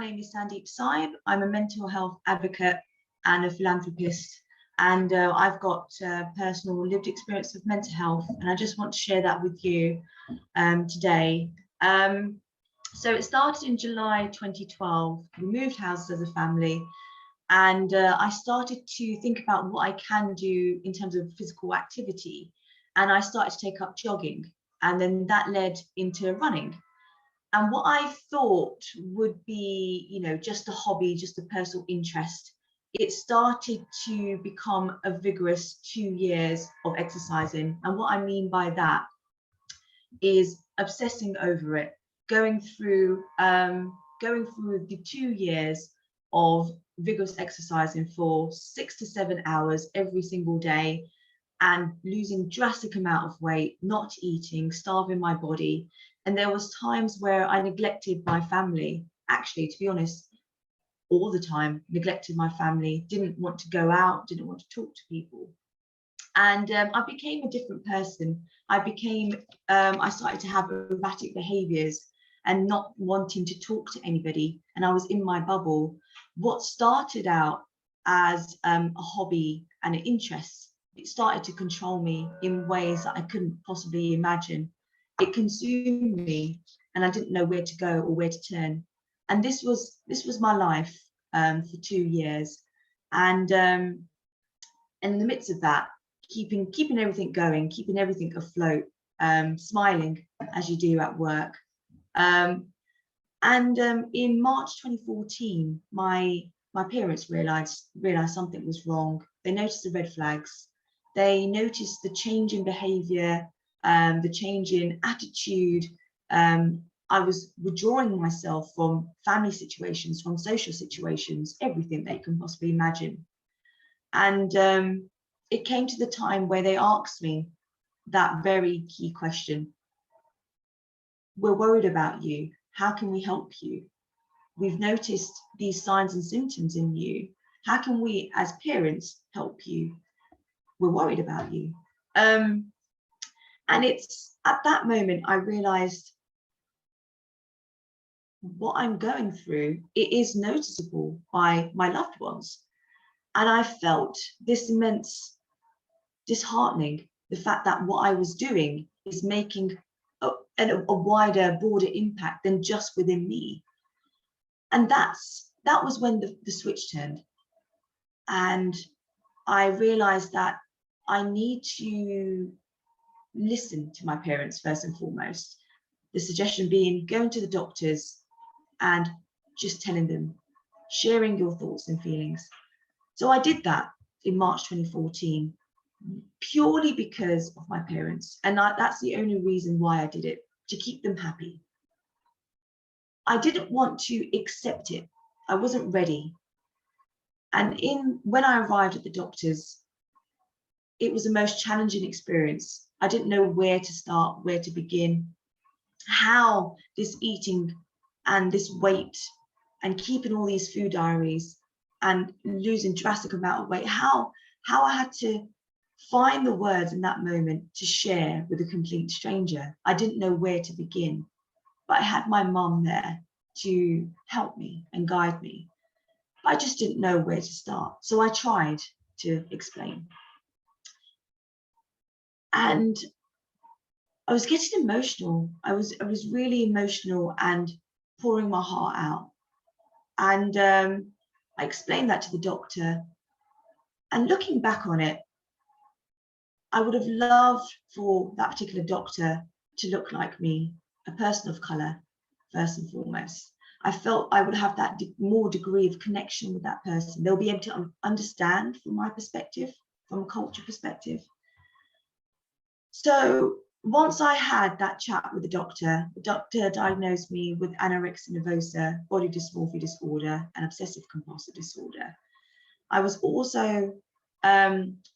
name is Sandeep Saib. I'm a mental health advocate and a philanthropist, and I've got personal lived experience of mental health, and I just want to share that with you today. So it started in July 2012. We moved houses as a family, and I started to think about what I can do in terms of physical activity, and I started to take up jogging, and then that led into running. And what I thought would be, just a hobby, just a personal interest, it started to become a vigorous 2 years of exercising. And what I mean by that is obsessing over it, going through the 2 years of vigorous exercising for 6 to 7 hours every single day, and losing drastic amount of weight, not eating, starving my body. And there was times where I neglected my family. Actually, to be honest, all the time, neglected my family, didn't want to go out, didn't want to talk to people. And I became a different person. I started to have erratic behaviors and not wanting to talk to anybody. And I was in my bubble. What started out as a hobby and an interest, it started to control me in ways that I couldn't possibly imagine. It consumed me, and I didn't know where to go or where to turn. And this was my life for 2 years. And in the midst of that, keeping everything going, keeping everything afloat, smiling as you do at work. In March 2014, my parents realized something was wrong. They noticed the red flags. They noticed the change in behavior, the change in attitude. I was withdrawing myself from family situations, from social situations, everything they can possibly imagine. And it came to the time where they asked me that very key question. We're worried about you. How can we help you? We've noticed these signs and symptoms in you. How can we, as parents, help you? We're worried about you. And it's at that moment I realized what I'm going through, it is noticeable by my loved ones. And I felt this immense disheartening, the fact that what I was doing is making a wider, broader impact than just within me. And that was when the switch turned. And I realized that I need to listen to my parents first and foremost. The suggestion being going to the doctors and just telling them, sharing your thoughts and feelings. So I did that in March 2014, purely because of my parents. And that's the only reason why I did it, to keep them happy. I didn't want to accept it. I wasn't ready. And when I arrived at the doctors, it was the most challenging experience. I didn't know where to start, where to begin, how this eating and this weight and keeping all these food diaries and losing drastic amount of weight, how I had to find the words in that moment to share with a complete stranger. I didn't know where to begin, but I had my mum there to help me and guide me. But I just didn't know where to start. So I tried to explain. And I was getting emotional. I was really emotional and pouring my heart out. And I explained that to the doctor. And looking back on it, I would have loved for that particular doctor to look like me, a person of colour, first and foremost. I felt I would have that more degree of connection with that person. They'll be able to understand from my perspective, from a culture perspective. So once I had that chat with the doctor diagnosed me with Anorexia Nervosa, body dysmorphia disorder, and obsessive compulsive disorder. I was also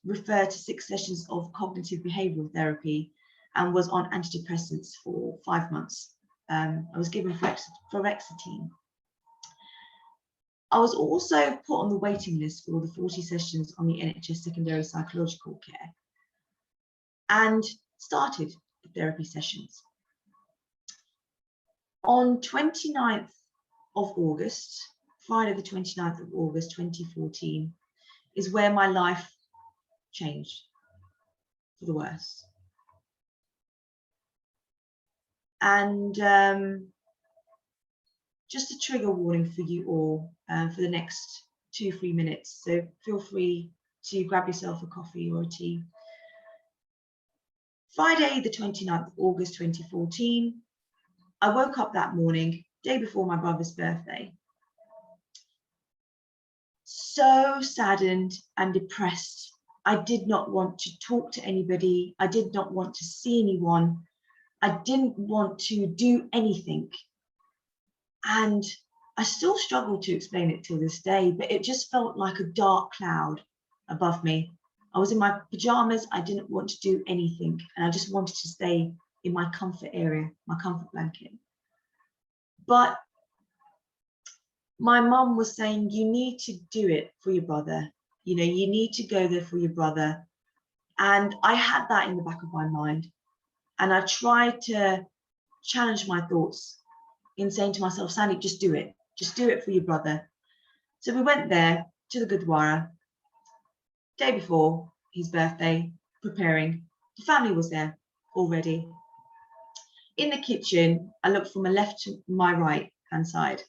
referred to 6 sessions of cognitive behavioural therapy and was on antidepressants for 5 months. I was given fluoxetine. I was also put on the waiting list for the 40 sessions on the NHS secondary psychological care and started the therapy sessions. On 29th of August, Friday the 29th of August 2014, is where my life changed for the worse. And just a trigger warning for you all for the next 2-3 minutes. So feel free to grab yourself a coffee or a tea. Friday, the 29th of August, 2014, I woke up that morning, day before my brother's birthday, so saddened and depressed. I did not want to talk to anybody. I did not want to see anyone. I didn't want to do anything. And I still struggle to explain it till this day, but it just felt like a dark cloud above me. I was in my pajamas. I didn't want to do anything. And I just wanted to stay in my comfort area, my comfort blanket. But my mum was saying, you need to do it for your brother. You know, you need to go there for your brother. And I had that in the back of my mind. And I tried to challenge my thoughts in saying to myself, Sandeep, just do it. Just do it for your brother. So we went there to the Gurdwara, day before his birthday, preparing. The family was there already. In the kitchen, I looked from my left to my right hand side.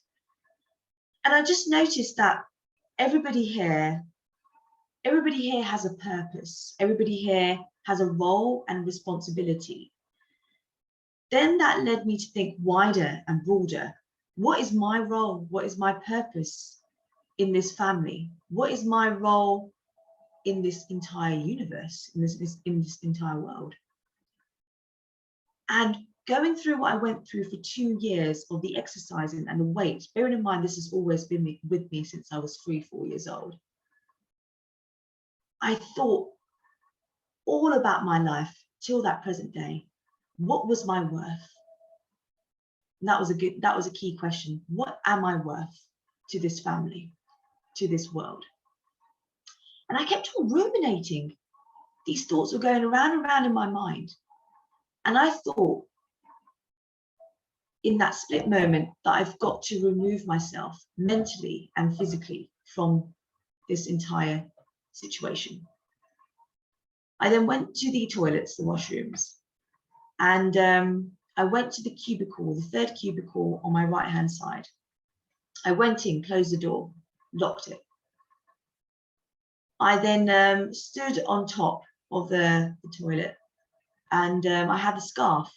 And I just noticed that everybody here has a purpose. Everybody here has a role and responsibility. Then that led me to think wider and broader. What is my role? What is my purpose in this family? What is my role in this entire universe, in this entire world? And going through what I went through for 2 years of the exercising and the weight, bearing in mind this has always been with me since I was 3-4 years old, I thought all about my life till that present day. What was my worth? And that was a key question. What am I worth to this family, to this world? And I kept on ruminating. These thoughts were going around and around in my mind. And I thought in that split moment that I've got to remove myself mentally and physically from this entire situation. I then went to the toilets, the washrooms, and I went to the cubicle, the third cubicle on my right-hand side. I went in, closed the door, locked it. I then stood on top of the toilet, and I had the scarf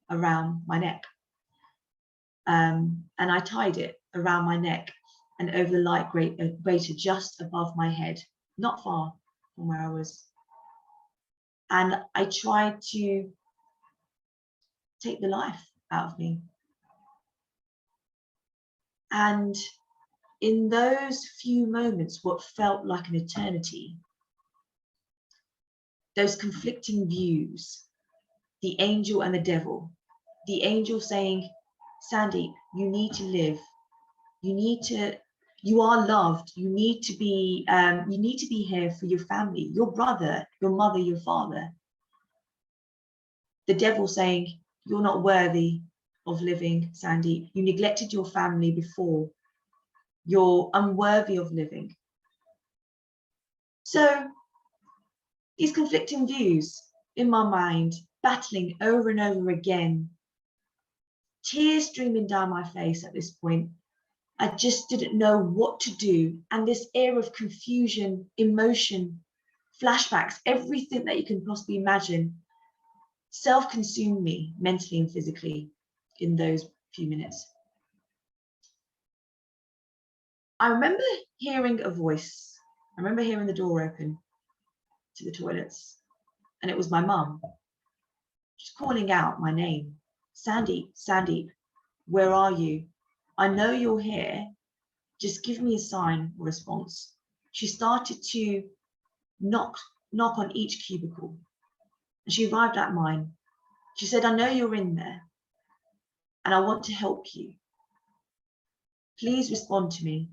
around my neck. And I tied it around my neck and over the light grater just above my head, not far from where I was. And I tried to take the life out of me. And in those few moments, what felt like an eternity, those conflicting views, the angel and the devil, the angel saying, Sandeep, you need to live. You are loved. You need to be here for your family, your brother, your mother, your father. The devil saying, you're not worthy of living, Sandeep. You neglected your family before. You're unworthy of living. So these conflicting views in my mind, battling over and over again, tears streaming down my face at this point. I just didn't know what to do. And this air of confusion, emotion, flashbacks, everything that you can possibly imagine, self-consumed me mentally and physically in those few minutes. I remember hearing a voice. I remember hearing the door open to the toilets, and it was my mum. She's calling out my name. Sandeep, Sandeep, where are you? I know you're here. Just give me a sign or response. She started to knock on each cubicle, and she arrived at mine. She said, I know you're in there, and I want to help you. Please respond to me.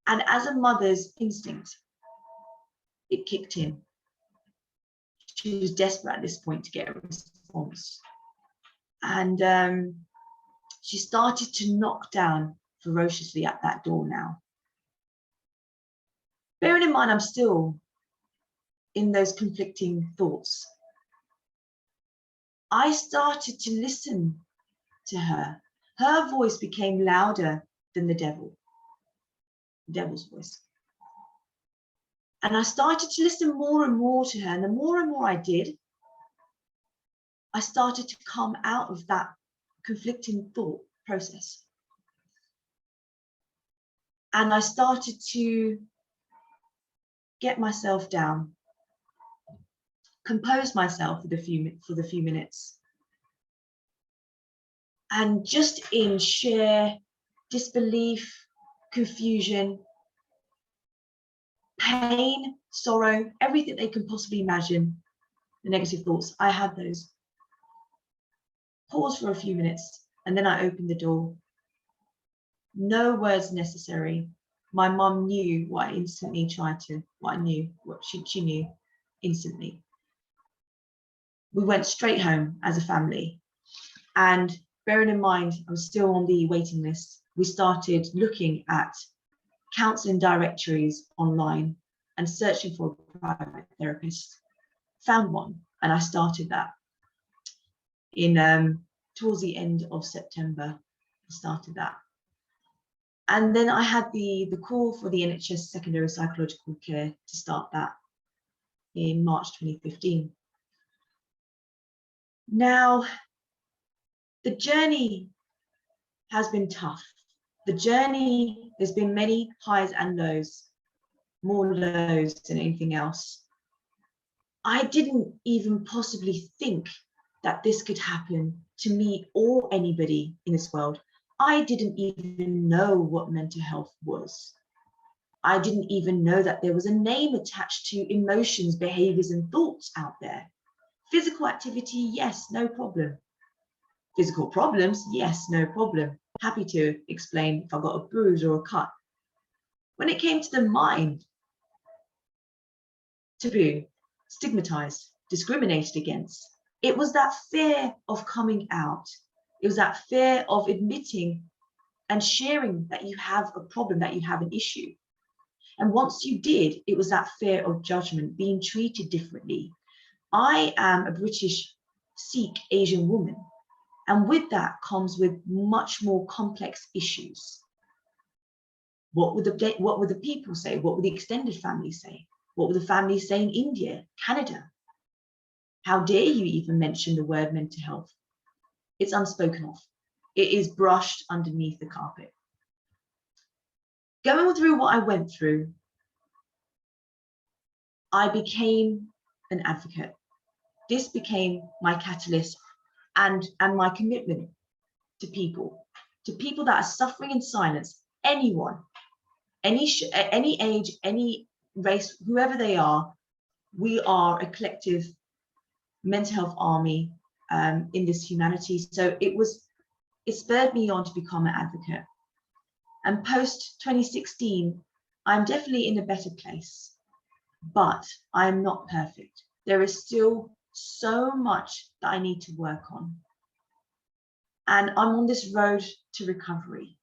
And as a mother's instinct, it kicked in. She was desperate at this point to get a response. And She started to knock down ferociously at that door now. Bearing in mind, I'm still in those conflicting thoughts. I started to listen to her. Her voice became louder than the devil's voice. And I started to listen more and more to her. And the more and more I did, I started to come out of that conflicting thought process. And I started to get myself down, compose myself for the few minutes, and just in sheer disbelief, confusion, pain, sorrow, everything they can possibly imagine, the negative thoughts, I had those. Pause for a few minutes, and then I opened the door. No words necessary. My mum knew what I instantly she knew instantly. We went straight home as a family. And bearing in mind, I was still on the waiting list, we started looking at counselling directories online and searching for a private therapist. Found one, and I started that in towards the end of September. I started that. And then I had the call for the NHS secondary psychological care to start that in March 2015. Now, the journey has been tough. There's been many highs and lows, more lows than anything else. I didn't even possibly think that this could happen to me or anybody in this world. I didn't even know what mental health was. I didn't even know that there was a name attached to emotions, behaviors, and thoughts out there. Physical activity, yes, no problem. Physical problems, yes, no problem. Happy to explain if I got a bruise or a cut. When it came to the mind, taboo, stigmatized, discriminated against, it was that fear of coming out. It was that fear of admitting and sharing that you have a problem, that you have an issue. And once you did, it was that fear of judgment, being treated differently. I am a British Sikh Asian woman, and with that comes with much more complex issues. What would the people say? What would the extended family say? What would the family say in India, Canada? How dare you even mention the word mental health? It's unspoken of. It is brushed underneath the carpet. Going through what I went through, I became an advocate. This became my catalyst and my commitment to people that are suffering in silence. Anyone, any age, any race, whoever they are, we are a collective mental health army in this humanity. So it spurred me on to become an advocate. And post 2016, I'm definitely in a better place, but I'm not perfect. There is still so much that I need to work on. And I'm on this road to recovery.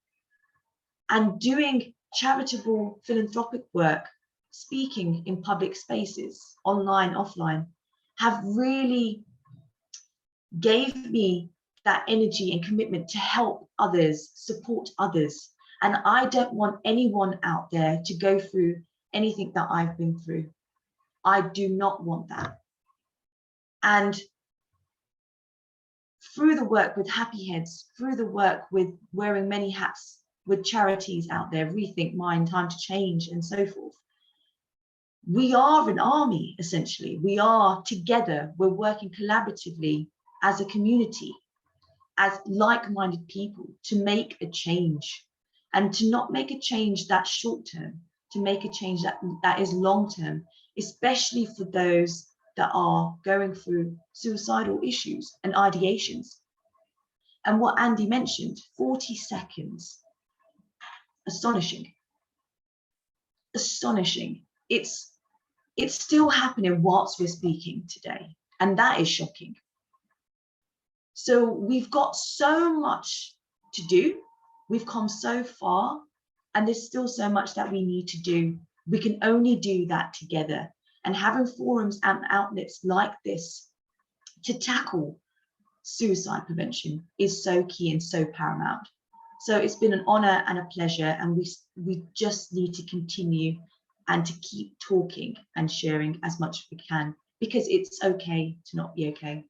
And doing charitable, philanthropic work, speaking in public spaces, online, offline, have really gave me that energy and commitment to help others, support others. And I don't want anyone out there to go through anything that I've been through. I do not want that. And through the work with Happy Heads, through the work with wearing many hats with charities out there, Rethink, Mind, Time to Change, and so forth, we are an army, essentially. We are together. We're working collaboratively as a community, as like-minded people, to make a change, and to not make a change that's short-term, to make a change that is long-term, especially for those that are going through suicidal issues and ideations. And what Andy mentioned, 40 seconds, astonishing. It's still happening whilst we're speaking today, and that is shocking. So we've got so much to do. We've come so far, and there's still so much that we need to do. We can only do that together. And having forums and outlets like this to tackle suicide prevention is so key and so paramount. So it's been an honor and a pleasure, and we just need to continue and to keep talking and sharing as much as we can, because it's okay to not be okay.